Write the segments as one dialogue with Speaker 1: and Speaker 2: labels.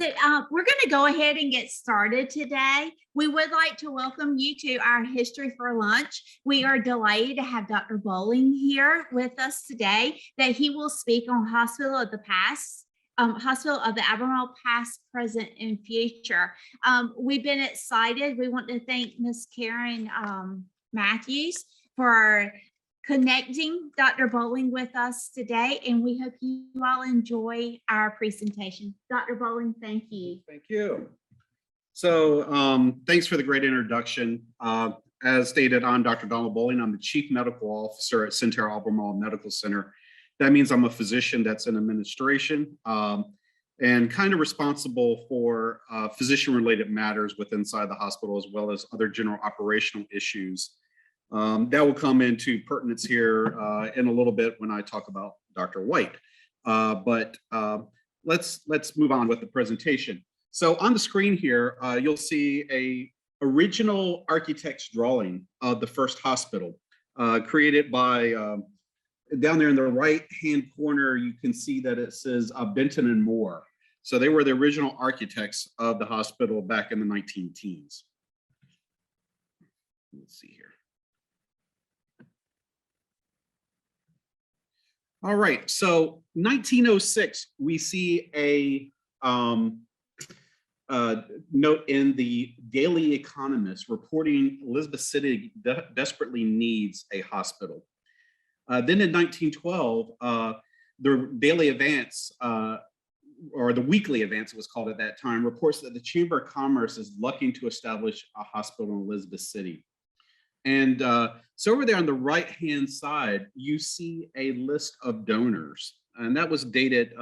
Speaker 1: We're going to go ahead and get started today. We would like to welcome you to our History for Lunch. We are delighted to have Dr. Bowling here with us today, that he will speak on Hospital of the Past, Hospital of the Albemarle Past, Present, and Future. We've been excited. We want to thank Ms. Karen Matthews for connecting Dr. Bowling with us today, and we hope you all enjoy our presentation. Dr. Bowling, thank you.
Speaker 2: Thank you. So thanks for the great introduction. As stated, I'm Dr. Donald Bowling. I'm the Chief Medical Officer at Sentara Albemarle Medical Center. That means I'm a physician that's in administration and kind of responsible for physician-related matters within inside the hospital, as well as other general operational issues. That will come into pertinence here in a little bit when I talk about Dr. White. But let's move on with the presentation. So on the screen here, you'll see a original architect's drawing of the first hospital created by, down there in the right-hand corner, you can see that it says Benton and Moore. So they were the original architects of the hospital back in the 19-teens. Let's see here. All right, so 1906, we see a note in the Daily Economist reporting Elizabeth City desperately needs a hospital. Then in 1912, the Daily Advance, or the Weekly Advance it was called at that time, reports that the Chamber of Commerce is looking to establish a hospital in Elizabeth City. And so over there on the right-hand side, you see a list of donors, and that was dated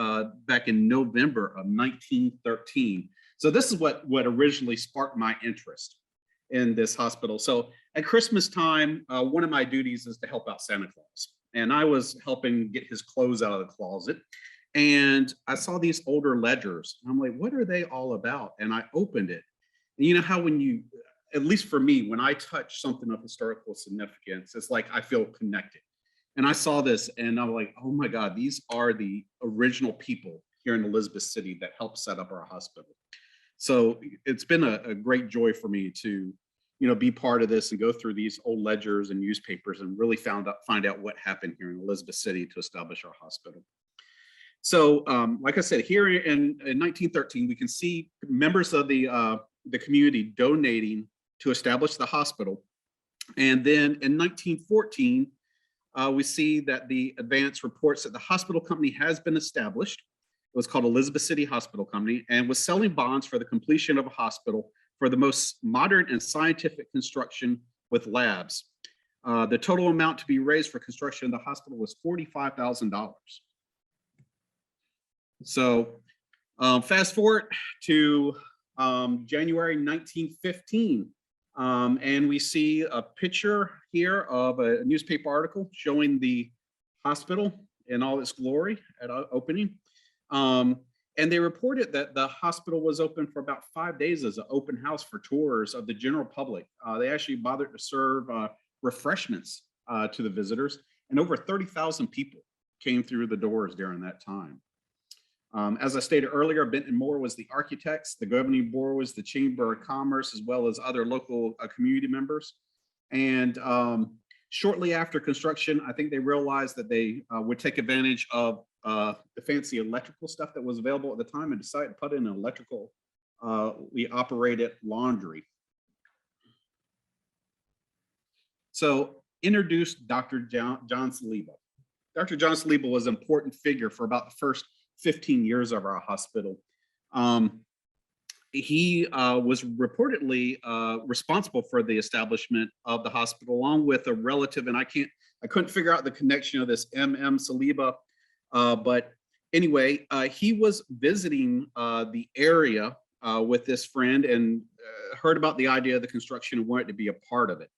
Speaker 2: back in November of 1913. So this is what originally sparked my interest in this hospital. So at Christmas time, one of my duties is to help out Santa Claus. And I was helping get his clothes out of the closet. And I saw these older ledgers. And I'm like, what are they all about? And I opened it. And you know how when you, at least for me, when I touch something of historical significance, it's like I feel connected. And I saw this and I'm like, oh my God, these are the original people here in Elizabeth City that helped set up our hospital. So it's been a great joy for me to, be part of this and go through these old ledgers and newspapers and really find out what happened here in Elizabeth City to establish our hospital. So like I said, here in 1913, we can see members of the community donating to establish the hospital. And then in 1914, we see that the Advance reports that the hospital company has been established. It was called Elizabeth City Hospital Company and was selling bonds for the completion of a hospital for the most modern and scientific construction with labs. The total amount to be raised for construction of the hospital was $45,000. So fast forward to January 1915. And we see a picture here of a newspaper article showing the hospital in all its glory at opening. And they reported that the hospital was open for about 5 days as an open house for tours of the general public. They actually bothered to serve refreshments to the visitors, and over 30,000 people came through the doors during that time. As I stated earlier, Benton Moore was the architects, the governing board was the Chamber of Commerce, as well as other local community members. And shortly after construction, I think they realized that they would take advantage of the fancy electrical stuff that was available at the time and decided to put in an electrical, we operated laundry. So introduced Dr. John Saliba. Dr. John Saliba was an important figure for about the first 15 years of our hospital. He was reportedly responsible for the establishment of the hospital, along with a relative, and I couldn't figure out the connection of this M.M. Saliba, but anyway, he was visiting the area with this friend and heard about the idea of the construction and wanted to be a part of it.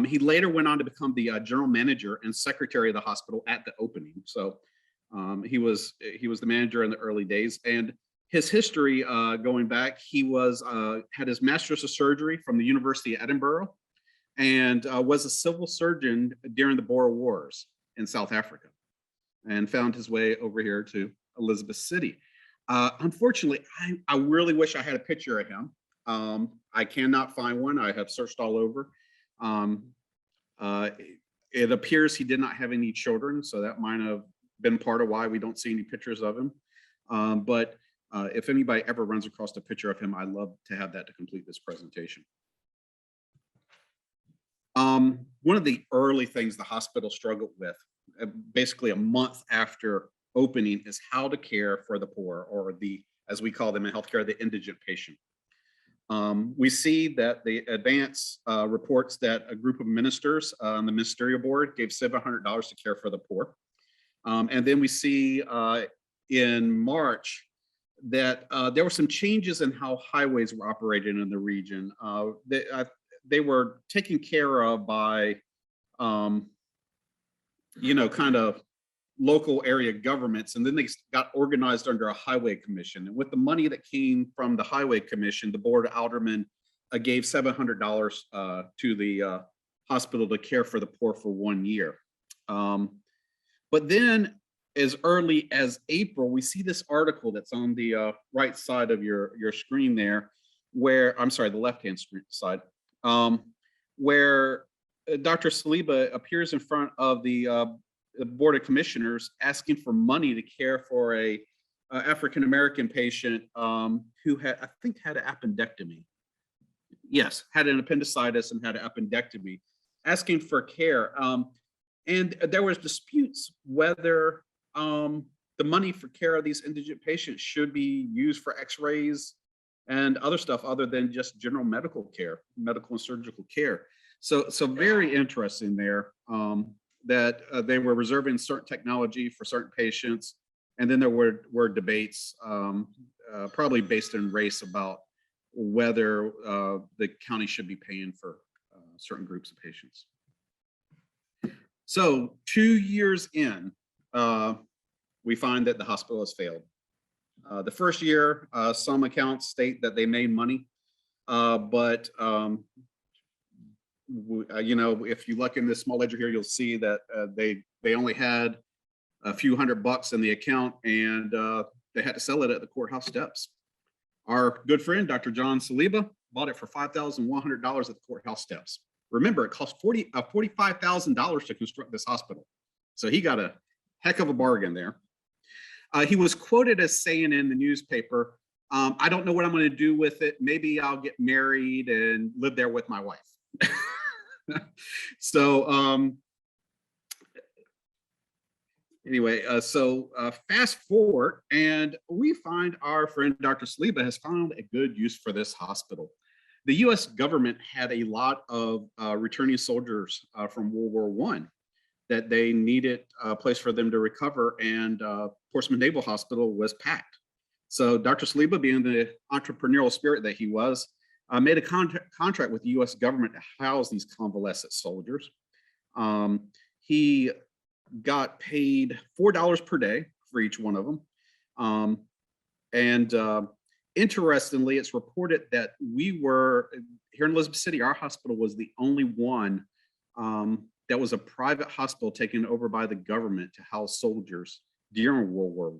Speaker 2: He later went on to become the general manager and secretary of the hospital at the opening. So he was the manager in the early days, and his history going back, he had his master's of surgery from the University of Edinburgh, and was a civil surgeon during the Boer Wars in South Africa, and found his way over here to Elizabeth City. Unfortunately, I really wish I had a picture of him. I cannot find one. I have searched all over. Um, it appears he did not have any children, so that might have been part of why we don't see any pictures of him. But if anybody ever runs across a picture of him, I'd love to have that to complete this presentation. One of the early things the hospital struggled with, basically a month after opening, is how to care for the poor, or the, as we call them in healthcare, the indigent patient. We see that the advance reports that a group of ministers on the ministerial board gave $700 to care for the poor. And then we see in March that there were some changes in how highways were operated in the region. They were taken care of by, kind of local area governments, and then they got organized under a highway commission. And with the money that came from the highway commission, the board of aldermen gave $700 to the hospital to care for the poor for 1 year. But then as early as April, we see this article that's on the right side of your screen there, where, I'm sorry, the left-hand side, where Dr. Saliba appears in front of the Board of Commissioners asking for money to care for a African-American patient who had, I think, had an appendectomy. Yes, had an appendicitis and had an appendectomy, asking for care. And there was disputes whether the money for care of these indigent patients should be used for x-rays and other stuff other than just general medical care, medical and surgical care. So very interesting there, that they were reserving certain technology for certain patients. And then there were debates, probably based in race, about whether the county should be paying for certain groups of patients. So 2 years in, we find that the hospital has failed. The first year, some accounts state that they made money, but if you look in this small ledger here, you'll see that they only had a few $100 in the account, and they had to sell it at the courthouse steps. Our good friend, Dr. John Saliba, bought it for $5,100 at the courthouse steps. Remember, it cost $45,000 to construct this hospital. So he got a heck of a bargain there. He was quoted as saying in the newspaper, I don't know what I'm going to do with it. Maybe I'll get married and live there with my wife. So anyway, fast forward, and we find our friend Dr. Saliba has found a good use for this hospital. The U.S. government had a lot of returning soldiers from World War I that they needed a place for them to recover, and Portsmouth Naval Hospital was packed. So Dr. Saliba, being the entrepreneurial spirit that he was, made a contract with the U.S. government to house these convalescent soldiers. He got paid $4 per day for each one of them. Interestingly, it's reported that we were, here in Elizabeth City, our hospital was the only one that was a private hospital taken over by the government to house soldiers during World War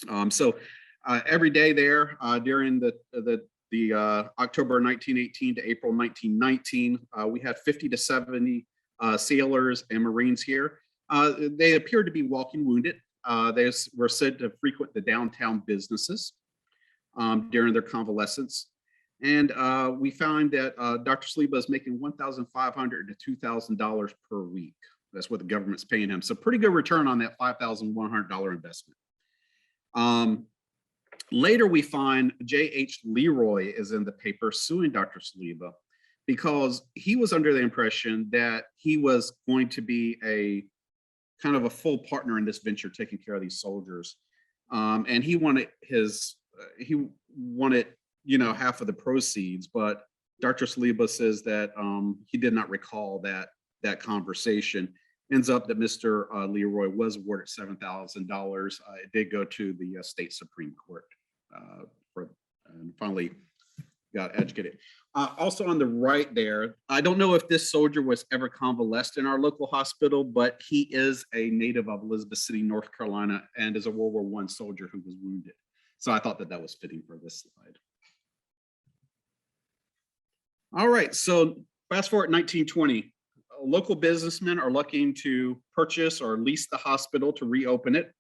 Speaker 2: I. Every day there during the October 1918 to April 1919, we had 50 to 70 sailors and Marines here. They appeared to be walking wounded. They were said to frequent the downtown businesses during their convalescence. And we found that Dr. Saliba is making $1,500 to $2,000 per week. That's what the government's paying him. So pretty good return on that $5,100 investment. Later, we find J.H. Leroy is in the paper suing Dr. Saliba because he was under the impression that he was going to be a kind of a full partner in this venture, taking care of these soldiers. And he wanted half of the proceeds, but Dr. Saliba says that he did not recall that conversation. Ends up that Mr. Leroy was awarded $7,000. It did go to the state Supreme Court and finally got educated. Also on the right there, I don't know if this soldier was ever convalesced in our local hospital, but he is a native of Elizabeth City, North Carolina, and is a World War I soldier who was wounded. So I thought that that was fitting for this slide. All right, so fast forward 1920. Local businessmen are looking to purchase or lease the hospital to reopen it.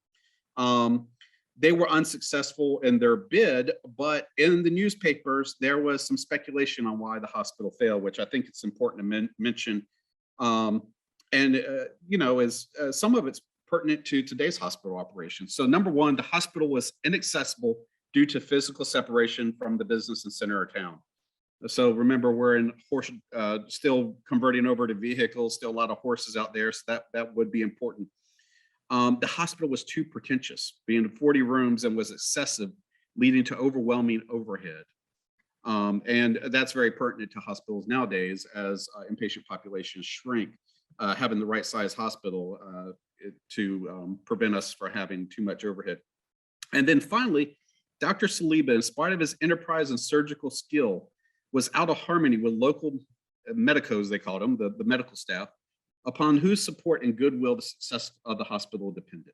Speaker 2: They were unsuccessful in their bid, but in the newspapers, there was some speculation on why the hospital failed, which I think it's important to mention. You know, as some of it's pertinent to today's hospital operations. So number one, the hospital was inaccessible due to physical separation from the business and center of town. So remember, we're in horse, still converting over to vehicles, still a lot of horses out there, so that would be important. The hospital was too pretentious, being 40 rooms, and was excessive, leading to overwhelming overhead. And that's very pertinent to hospitals nowadays as inpatient populations shrink. Having the right size hospital to prevent us from having too much overhead. And then finally, Dr. Saliba, in spite of his enterprise and surgical skill, was out of harmony with local medicos, they called them, the medical staff, upon whose support and goodwill the success of the hospital depended.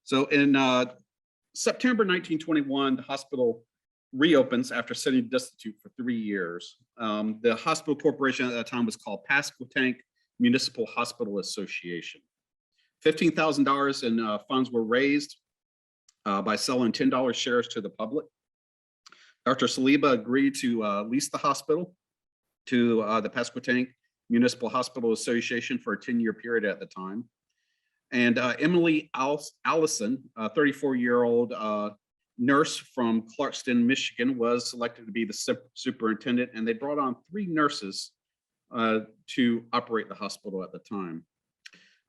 Speaker 2: So in September 1921, the hospital reopens after sitting destitute for 3 years. The hospital corporation at that time was called Pasquotank Municipal Hospital Association. $15,000 in funds were raised by selling $10 shares to the public. Dr. Saliba agreed to lease the hospital to the Pasquotank Municipal Hospital Association for a 10-year period at the time. And Emily Allison, a 34-year-old nurse from Clarkston, Michigan, was selected to be the superintendent, and they brought on 3 nurses to operate the hospital at the time.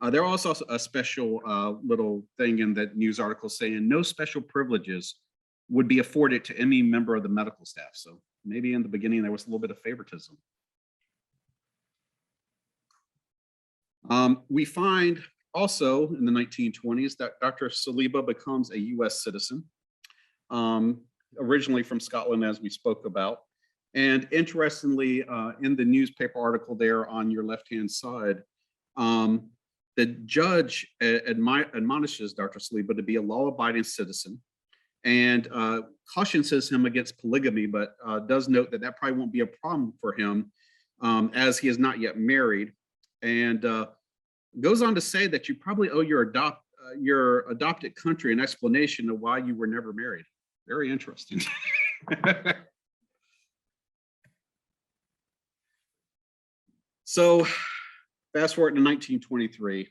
Speaker 2: There was also a special little thing in that news article saying no special privileges would be afforded to any member of the medical staff. So maybe in the beginning there was a little bit of favoritism. We find also in the 1920s that Dr. Saliba becomes a US citizen, originally from Scotland, as we spoke about. And interestingly, in the newspaper article there on your left-hand side, the judge admonishes Dr. Saliba to be a law-abiding citizen, and cautions him against polygamy, but does note that that probably won't be a problem for him as he is not yet married, and goes on to say that you probably owe your adopted country an explanation of why you were never married. Very interesting. So fast forward to 1923,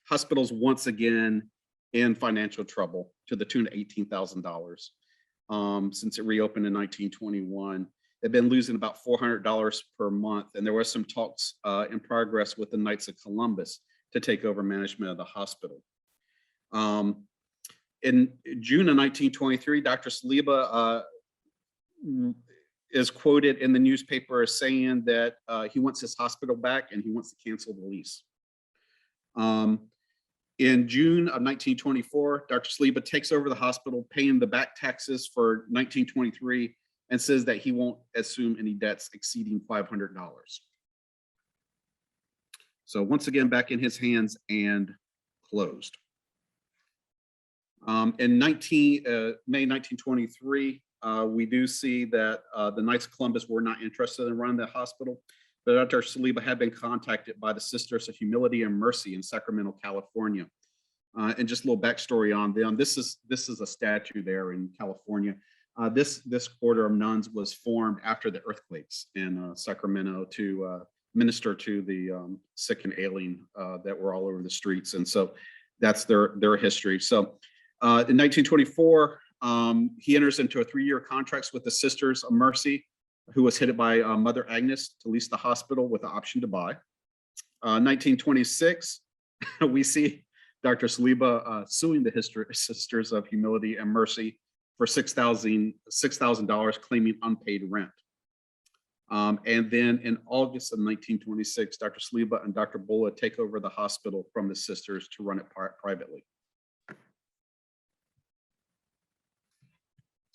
Speaker 2: hospitals once again in financial trouble to the tune of $18,000. Since it reopened in 1921, they've been losing about $400 per month. And there were some talks in progress with the Knights of Columbus to take over management of the hospital. In June of 1923, Dr. Saliba is quoted in the newspaper as saying that he wants his hospital back and he wants to cancel the lease. In June of 1924, Dr. Saliba takes over the hospital, paying the back taxes for 1923, and says that he won't assume any debts exceeding $500. So once again, back in his hands and closed. In May 1923, we do see that the Knights of Columbus were not interested in running the hospital, but Dr. Saliba had been contacted by the Sisters of Humility and Mercy in Sacramento, California. And just a little backstory on them. This is a statue there in California. This order of nuns was formed after the earthquakes in Sacramento to minister to the sick and ailing that were all over the streets. And so that's their history. So in 1924, he enters into a 3-year contract with the Sisters of Mercy, who was headed by Mother Agnes, to lease the hospital with the option to buy. 1926, we see Dr. Saliba suing the Sisters of Humility and Mercy for $6,000, claiming unpaid rent. And then in August of 1926, Dr. Saliba and Dr. Bulla take over the hospital from the sisters to run it privately.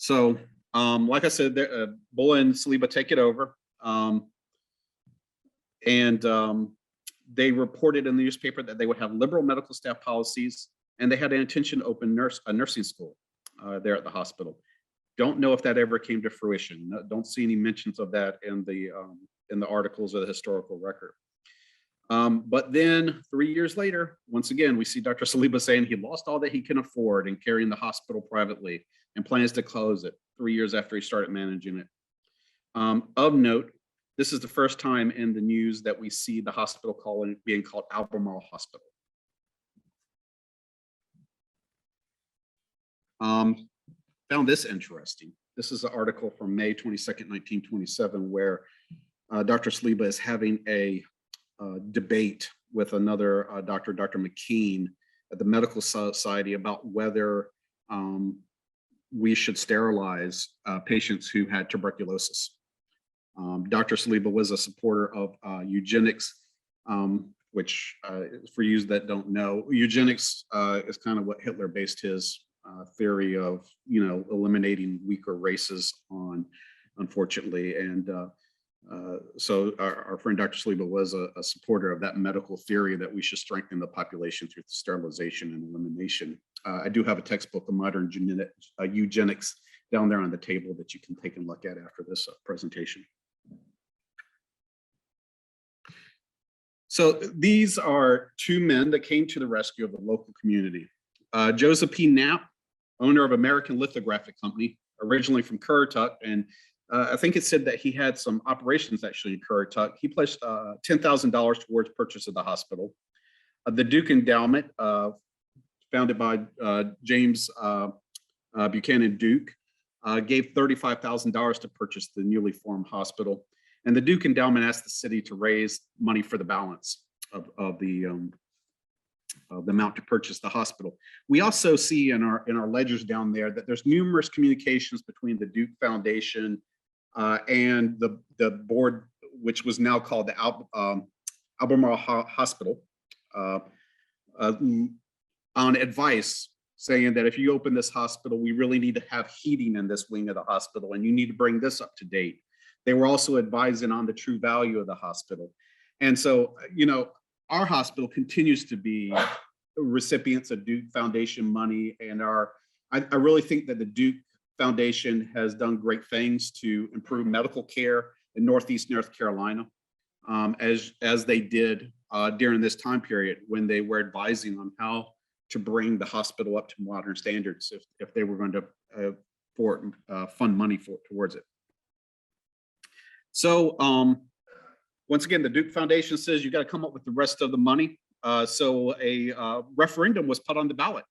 Speaker 2: So, like I said, Bull and Saliba take it over. They reported in the newspaper that they would have liberal medical staff policies, and they had an intention to open a nursing school there at the hospital. Don't know if that ever came to fruition. Don't see any mentions of that in the articles or the historical record. But then 3 years later, once again, we see Dr. Saliba saying he lost all that he can afford in carrying the hospital privately and plans to close it 3 years after he started managing it. Of note, this is the first time in the news that we see the hospital being called Albemarle Hospital. Found this interesting. This is an article from May 22nd, 1927, where Dr. Saliba is having a debate with another doctor, Dr. McKean, at the Medical Society about whether we should sterilize patients who had tuberculosis. Dr. Saliba was a supporter of eugenics, which for you that don't know, eugenics is kind of what Hitler based his theory of, eliminating weaker races on, unfortunately. And so our friend Dr. Saliba was a supporter of that medical theory that we should strengthen the population through sterilization and elimination. I do have a textbook of modern eugenics down there on the table that you can take a look at after this presentation. So these are two men that came to the rescue of the local community. Joseph P. Knapp, owner of American Lithographic Company, originally from Currituck, and I think it said that he had some operations actually in Currituck. He pledged $10,000 towards purchase of the hospital. The Duke Endowment, founded by James Buchanan Duke, gave $35,000 to purchase the newly formed hospital. And the Duke Endowment asked the city to raise money for the balance of the amount to purchase the hospital. We also see in our ledgers down there that there's numerous communications between the Duke Foundation and the board, which was now called the Albemarle Hospital, on advice saying that if you open this hospital, we really need to have heating in this wing of the hospital, and you need to bring this up to date. They were also advising on the true value of the hospital. And so, our hospital continues to be recipients of Duke Foundation money, and I really think that the Duke Foundation has done great things to improve medical care in Northeast North Carolina, as they did during this time period when they were advising on how to bring the hospital up to modern standards if they were going to fund money towards it. So once again, the Duke Foundation says you got to come up with the rest of the money. So a referendum was put on the ballot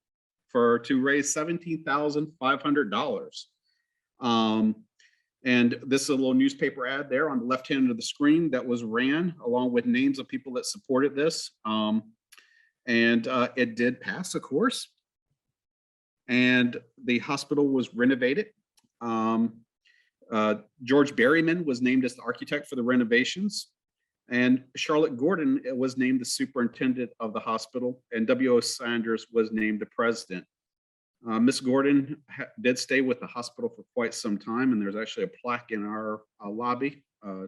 Speaker 2: to raise $17,500. And this is a little newspaper ad there on the left hand of the screen that was ran along with names of people that supported this. And it did pass, of course. And the hospital was renovated. George Berryman was named as the architect for the renovations. And Charlotte Gordon was named the superintendent of the hospital, and W.O. Sanders was named the president. Miss Gordon did stay with the hospital for quite some time, and there's actually a plaque in our lobby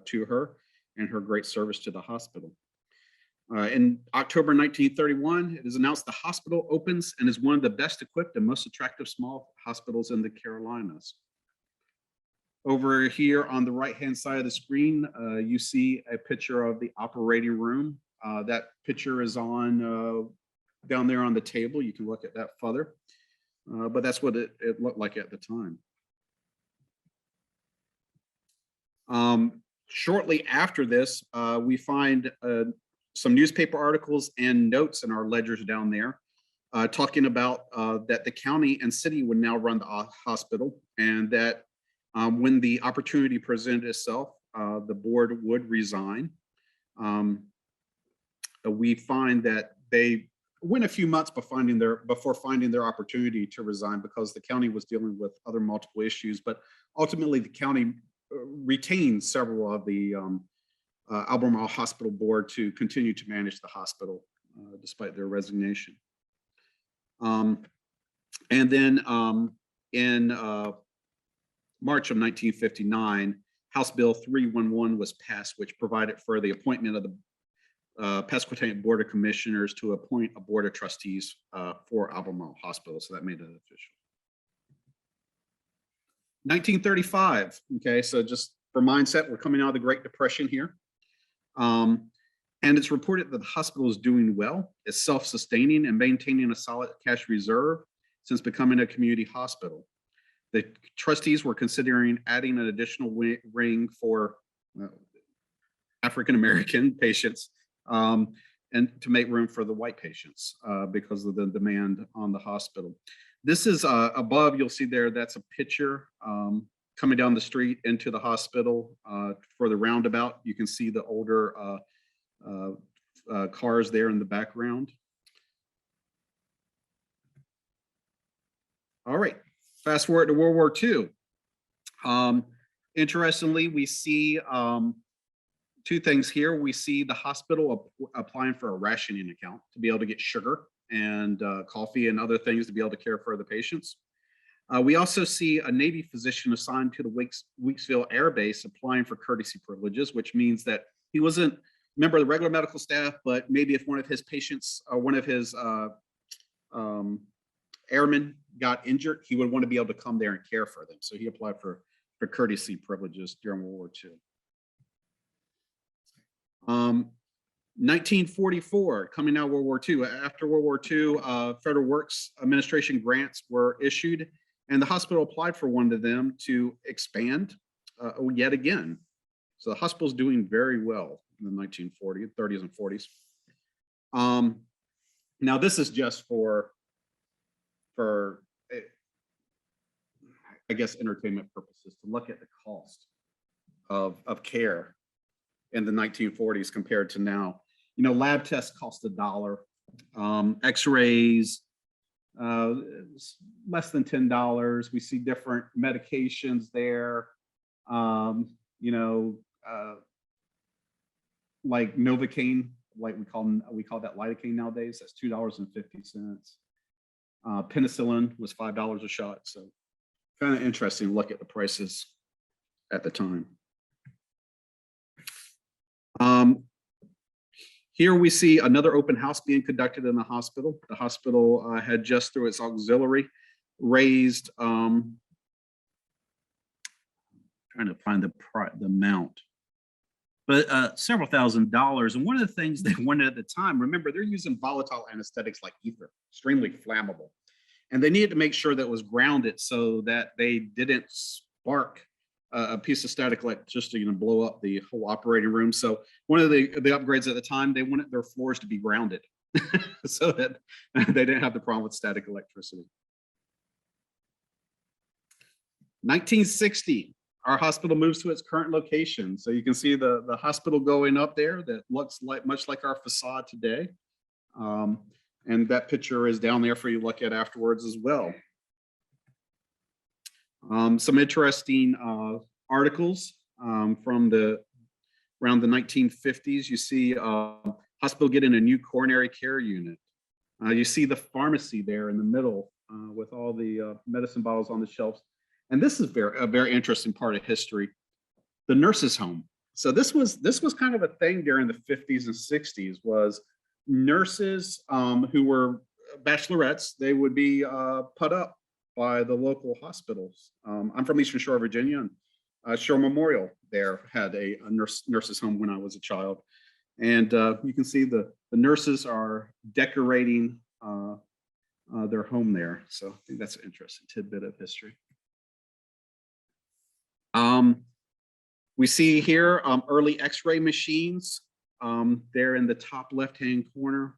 Speaker 2: to her and her great service to the hospital. In October 1931, it is announced the hospital opens and is one of the best equipped and most attractive small hospitals in the Carolinas. Over here on the right-hand side of the screen, you see a picture of the operating room. That picture is on down there on the table. You can look at that further, but that's what it looked like at the time. Shortly after this, we find some newspaper articles and notes in our ledgers down there talking about that the county and city would now run the hospital, and that when the opportunity presented itself, the board would resign. We find that they went a few months before finding their opportunity to resign because the county was dealing with other multiple issues. But ultimately, the county retained several of the Albemarle Hospital board to continue to manage the hospital despite their resignation. And then in March of 1959, House Bill 311 was passed, which provided for the appointment of the Pasquotank Board of Commissioners to appoint a board of trustees for Albemarle Hospital. So that made it official. 1935. Okay, so just for mindset, we're coming out of the Great Depression here. And it's reported that the hospital is doing well. It's self-sustaining and maintaining a solid cash reserve since becoming a community hospital. The trustees were considering adding an additional wing for African-American patients and to make room for the white patients because of the demand on the hospital. This is above, you'll see there, that's a picture coming down the street into the hospital for the roundabout. You can see the older cars there in the background. All right, fast forward to World War II. Interestingly, we see two things here. We see the hospital applying for a rationing account to be able to get sugar and coffee and other things to be able to care for the patients. We also see a Navy physician assigned to the Weeksville Air Base applying for courtesy privileges, which means that he wasn't a member of the regular medical staff, but maybe if one of his patients or one of his airmen got injured, he would want to be able to come there and care for them. So he applied for courtesy privileges during World War II. 1944, coming out of World War II. After World War II, Federal Works Administration grants were issued, and the hospital applied for one of them to expand yet again. So the hospital's doing very well in the 1940s, 30s, and 40s. Now this is just for I guess entertainment purposes, to look at the cost of care in the 1940s compared to now. You know, lab tests cost $1. X-rays, less than $10. We see different medications there. You know, like Novocaine, like we call that lidocaine nowadays. That's $2.50. Penicillin was $5 a shot. So kind of interesting to look at the prices at the time. Here we see another open house being conducted in the hospital. The hospital had just through its auxiliary raised, trying to find the amount, but several $1,000s. And one of the things they wanted at the time, remember, they're using volatile anesthetics like ether, extremely flammable. And they needed to make sure that it was grounded so that they didn't spark a piece of static electricity and blow up the whole operating room. So one of the upgrades at the time, they wanted their floors to be grounded so that they didn't have the problem with static electricity. 1960, our hospital moves to its current location. So you can see the hospital going up there that looks much like our facade today. And that picture is down there for you to look at afterwards as well. Some interesting articles from around the 1950s. You see hospital getting a new coronary care unit. You see the pharmacy there in the middle with all the medicine bottles on the shelves. And this is a very interesting part of history. The nurses' home. So this was kind of a thing during the 50s and 60s. Was nurses who were bachelorettes, they would be put up by the local hospitals. I'm from Eastern Shore, Virginia, and Shore Memorial there had a nurses home when I was a child. And you can see the nurses are decorating their home there. So I think that's an interesting tidbit of history. We see here early X-ray machines. There in the top left-hand corner.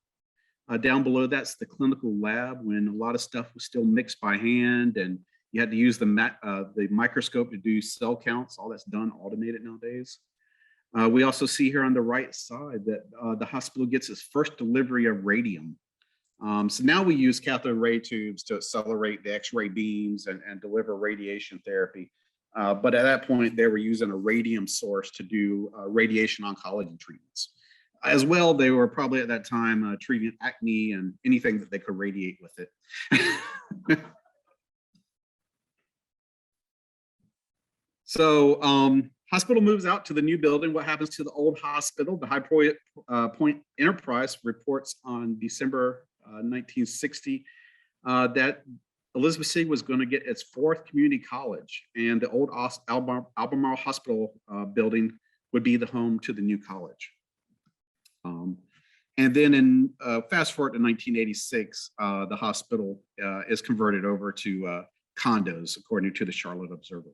Speaker 2: Down below, that's the clinical lab when a lot of stuff was still mixed by hand and you had to use the microscope to do cell counts. All that's done automated nowadays. We also see here on the right side that the hospital gets its first delivery of radium. So now we use cathode ray tubes to accelerate the X-ray beams and deliver radiation therapy. But at that point, they were using a radium source to do radiation oncology treatments. As well, they were probably at that time treating acne and anything that they could radiate with it. So hospital moves out to the new building. What happens to the old hospital? The High Point Enterprise reports on December 1960 that Elizabeth City was going to get its 4th community college, and the old Albemarle Hospital building would be the home to the new college. And then in fast forward to 1986, the hospital is converted over to condos, according to the Charlotte Observer.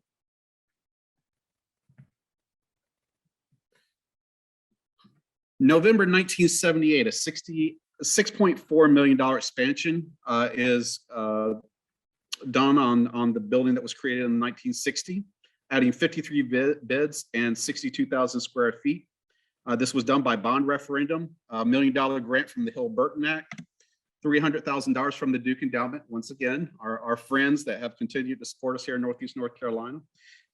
Speaker 2: November 1978, a $6.4 million expansion is done on the building that was created in 1960, adding 53 beds and 62,000 square feet. This was done by bond referendum, $1 million grant from the Hill-Burton Act, $300,000 from the Duke Endowment, once again, our friends that have continued to support us here in Northeast North Carolina,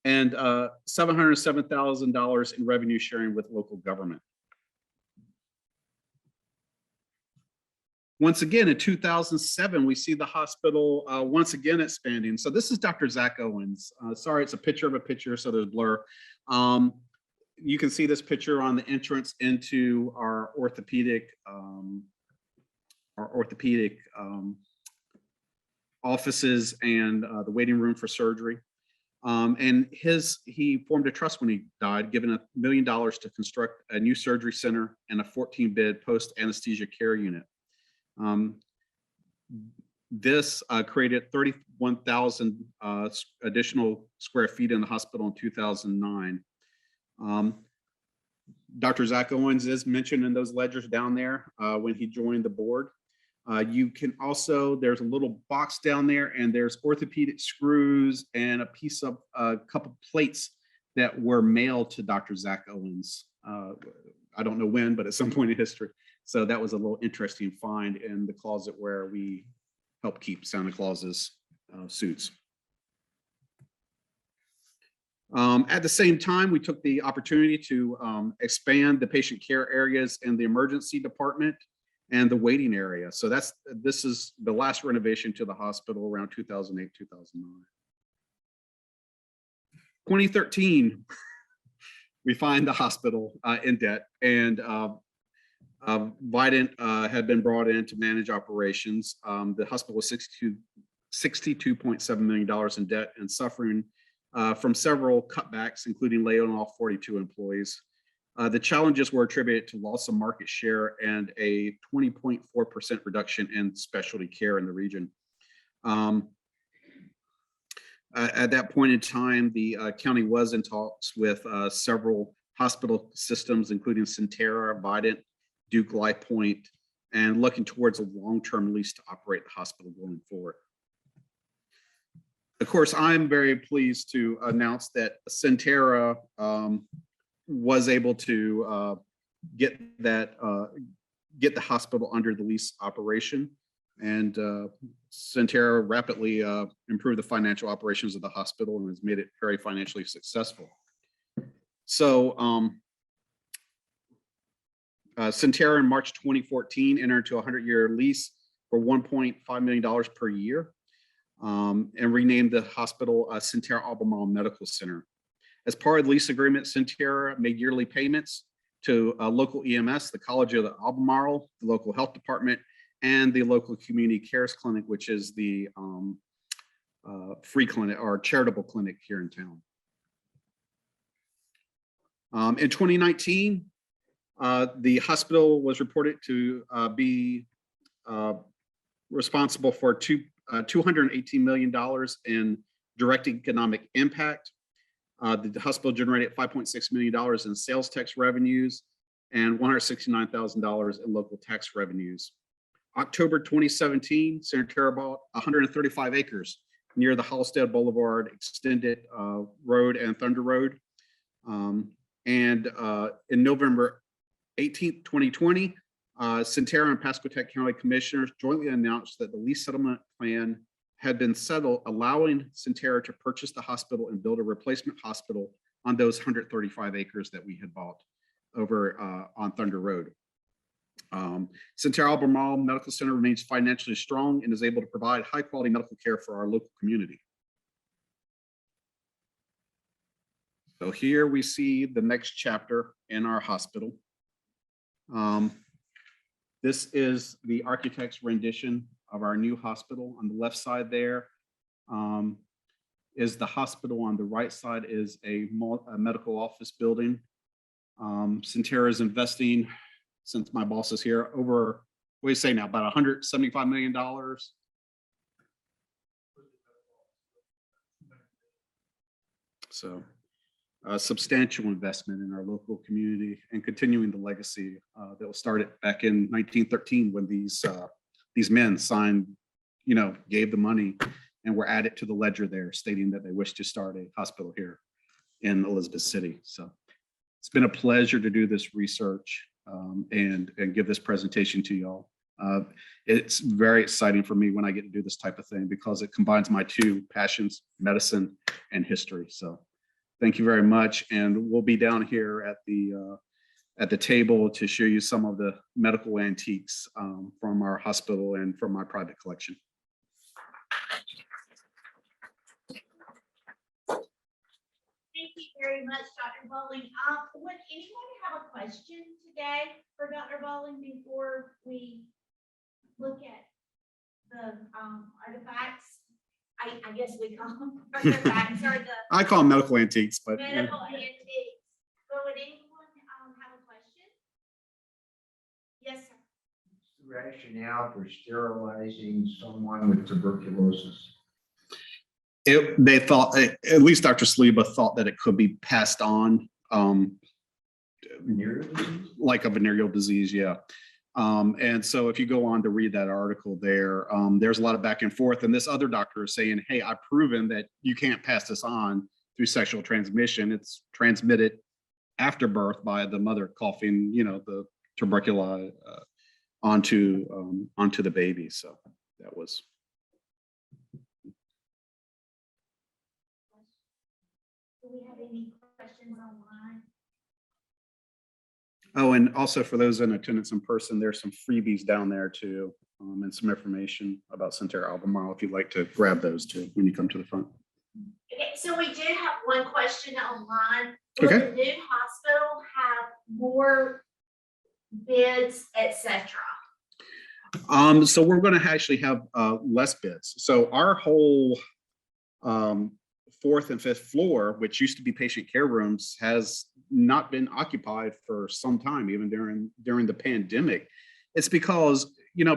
Speaker 2: and $707,000 in revenue sharing with local government. Once again, in 2007, we see the hospital once again expanding. So this is Dr. Zach Owens. Sorry, it's a picture of a picture, so there's blur. You can see this picture on the entrance into our orthopedic offices and the waiting room for surgery. And he formed a trust when he died, giving $1 million to construct a new surgery center and a 14-bed post-anesthesia care unit. This created 31,000 additional square feet in the hospital in 2009. Dr. Zach Owens is mentioned in those ledgers down there when he joined the board. You can also, there's a little box down there, and there's orthopedic screws and a piece of a couple plates that were mailed to Dr. Zach Owens. I don't know when, but at some point in history. So that was a little interesting find in the closet where we help keep Santa Claus's suits. At the same time, we took the opportunity to expand the patient care areas in the emergency department and the waiting area. So this is the last renovation to the hospital around 2008, 2009. 2013, we find the hospital in debt, and Vidant had been brought in to manage operations. The hospital was $62.7 million in debt and suffering from several cutbacks, including laying off 42 employees. The challenges were attributed to loss of market share and a 20.4% reduction in specialty care in the region. At that point in time, the county was in talks with several hospital systems, including Sentara, Vidant, Duke, LifePoint, and looking towards a long-term lease to operate the hospital going forward. Of course, I'm very pleased to announce that Sentara was able to get the hospital under the lease operation, and Sentara rapidly improved the financial operations of the hospital and has made it very financially successful. So Sentara in March 2014 entered into a 100-year lease for $1.5 million per year and renamed the hospital Sentara Albemarle Medical Center. As part of the lease agreement, Sentara made yearly payments to local EMS, the College of the Albemarle, the local health department, and the local community cares clinic, which is the free clinic or charitable clinic here in town. In 2019, the hospital was reported to be responsible for $218 million in direct economic impact. The hospital generated $5.6 million in sales tax revenues and $169,000 in local tax revenues. October 2017, Sentara bought 135 acres near the Halstead Boulevard Extended Road and Thunder Road. In November 18th, 2020, Sentara and Pasquotank County Commissioners jointly announced that the lease settlement plan had been settled, allowing Sentara to purchase the hospital and build a replacement hospital on those 135 acres that we had bought over on Thunder Road. Sentara Albemarle Medical Center remains financially strong and is able to provide high quality medical care for our local community. So here we see the next chapter in our hospital. This is the architect's rendition of our new hospital. On the left side there is the hospital. On the right side is a medical office building. Sentara is investing, since my boss is here, over, what do you say now, about $175 million. So a substantial investment in our local community and continuing the legacy that was started back in 1913 when these men signed, gave the money and were added to the ledger there, stating that they wish to start a hospital here in Elizabeth City. So it's been a pleasure to do this research and give this presentation to y'all. It's very exciting for me when I get to do this type of thing because it combines my two passions, medicine and history. So thank you very much. And we'll be down here at the table to show you some of the medical antiques from our hospital and from my private collection.
Speaker 1: Thank you very much, Dr. Bowling. Would anyone have a question today for Dr. Bowling before we look at the artifacts? I guess we call them artifacts or the
Speaker 2: I call them medical antiques, but
Speaker 1: medical antiques. But would anyone have a question? Yes, sir.
Speaker 3: What's the rationale for sterilizing someone with tuberculosis?
Speaker 2: they thought, at least Dr. Saliba thought that it could be passed on,
Speaker 3: Venereal disease?
Speaker 2: like a venereal disease, yeah. And so if you go on to read that article there, there's a lot of back and forth. And this other doctor is saying, hey, I've proven that you can't pass this on through sexual transmission. It's transmitted after birth by the mother coughing, the tuberculosis onto the baby. So that was.
Speaker 1: Do we have any questions online?
Speaker 2: Oh, and also for those in attendance in person, there's some freebies down there too, and some information about Sentara Albemarle if you'd like to grab those too when you come to the front.
Speaker 1: Okay, so we did have one question online. Will
Speaker 2: Okay.
Speaker 1: the new hospital have more beds, etc.?
Speaker 2: So we're going to actually have less beds. So our whole fourth and fifth floor, which used to be patient care rooms, has not been occupied for some time, even during the pandemic. It's because,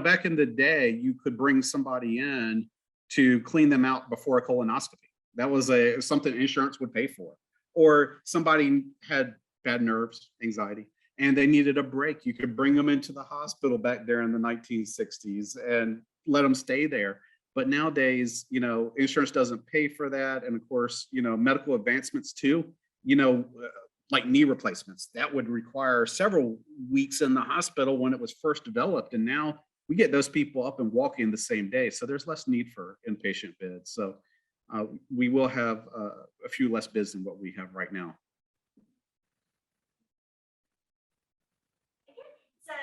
Speaker 2: back in the day, you could bring somebody in to clean them out before a colonoscopy. That was something insurance would pay for. Or somebody had bad nerves, anxiety, and they needed a break. You could bring them into the hospital back there in the 1960s and let them stay there. But nowadays, insurance doesn't pay for that. And of course, medical advancements too, like knee replacements, that would require several weeks in the hospital when it was first developed. And now we get those people up and walking the same day. So there's less need for inpatient beds. So we will have a few less beds than what we have right now.
Speaker 1: So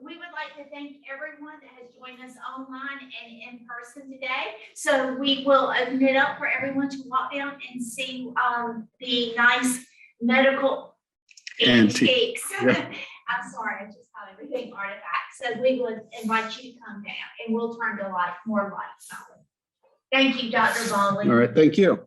Speaker 1: we would like to thank everyone that has joined us online and in person today. So we will open it up for everyone to walk down and see the nice medical antiques.
Speaker 2: Yeah.
Speaker 1: I'm sorry, I just called everything artifacts. So we would invite you to come down and we'll turn the more lights on. Thank you, Dr. Bowling.
Speaker 2: All right, thank you.